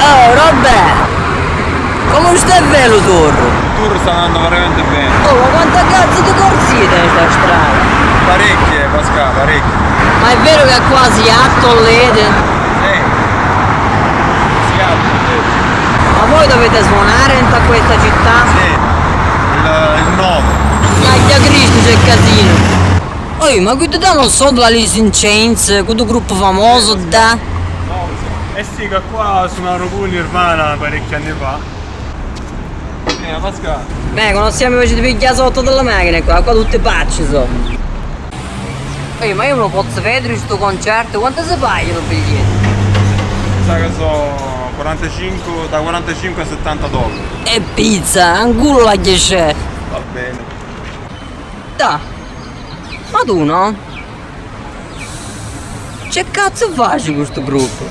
Oh, Roberto! Come stai bello tour? Il tour sta andando veramente bene. Oh, ma quanta cazzo di corsie in sta strada? Parecchie, Pascal, parecchie. Ma è vero che è quasi attollete? Sì. Schiatto, Ma voi dovete suonare in questa città? sì. Il 9. Caglia Cristo c'è casino! Oi, ma qui da non so la Alice in Chains, questo gruppo famoso da... Eh sì, che qua suonano con Nirvana parecchi anni fa. Pascal. Beh, conosciamo invece di picchiare sotto delle macchine qua tutti pacci sono. Ehi, ma io non lo posso vedere questo concerto, quanto si pagano i biglietti? Sa che so 45, da 45 a 70 dollari. E pizza, angulo la c'è. Va bene. Da, ma tu no? Che cazzo fai questo gruppo?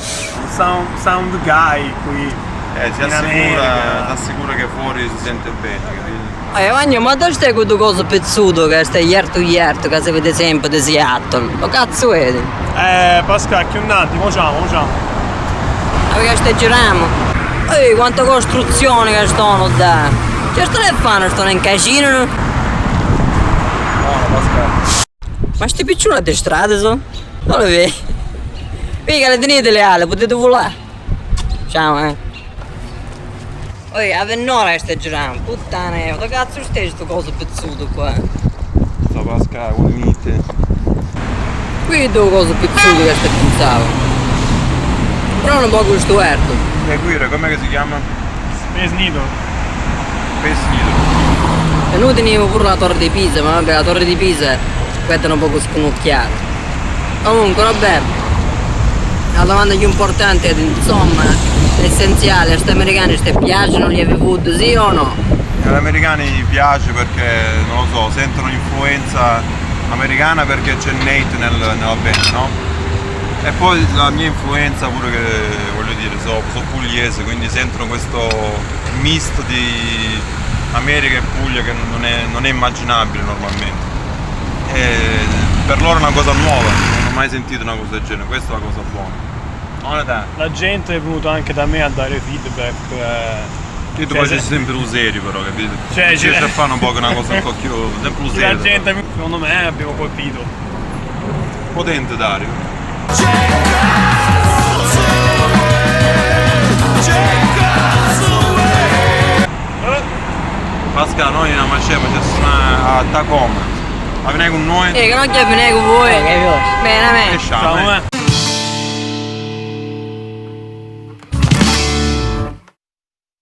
Sound guy qui. Si In assicura che fuori si sente bene, capito? Magno, ma dove stai questo coso pezzuto che stai yerto che si vede sempre di Seattle? Lo cazzo vedi? Pascal, che un attimo, facciamo. Ma che stai girando? Ehi, quanta costruzione che stanno da! Che stai fanno? Stanno in casino? No, Pascal. Ma sti piccioni di strada sono? Non lo vedi? Vedi che le tenete le ali, potete volare. Ciao, Oi, a Vennora stai girando, puttana, dove cazzo stai sto coso pezzuto qua? Sto Pascal, un mite. Qui è dove coso pezzuto che stai pensavo. Però un po' questo erto. E qui, com'è che si chiama? Space Needle. Pesnido. E noi teniamo pure la torre di Pisa, ma vabbè la torre di Pisa questa è un poco sconocchiata. Comunque vabbè, la domanda più importante è insomma, l'essenziale, a sti americani ti piacciono gli heavy food, sì o no? Agli americani gli piace perché, non lo so, sentono l'influenza americana perché c'è Nate nella band, no? E poi la mia influenza pure che, voglio dire, so pugliese, quindi sentono questo misto di America e Puglia che non è immaginabile normalmente. E per loro è una cosa nuova, non ho mai sentito una cosa del genere, questa è la cosa buona. Non è da. La gente è venuta anche da me a dare feedback. Io tu facessi sempre lo serio però, capito? Cioè, Ci a fare un po' una cosa un po' più. Sempre lo serio. La gente, secondo me, abbiamo colpito. Potente Dario. Pascal, noi non facciamo, c'è a Tacoma. Ma vieni con noi? Che non ci viene con voi. Bene, Che sciamo,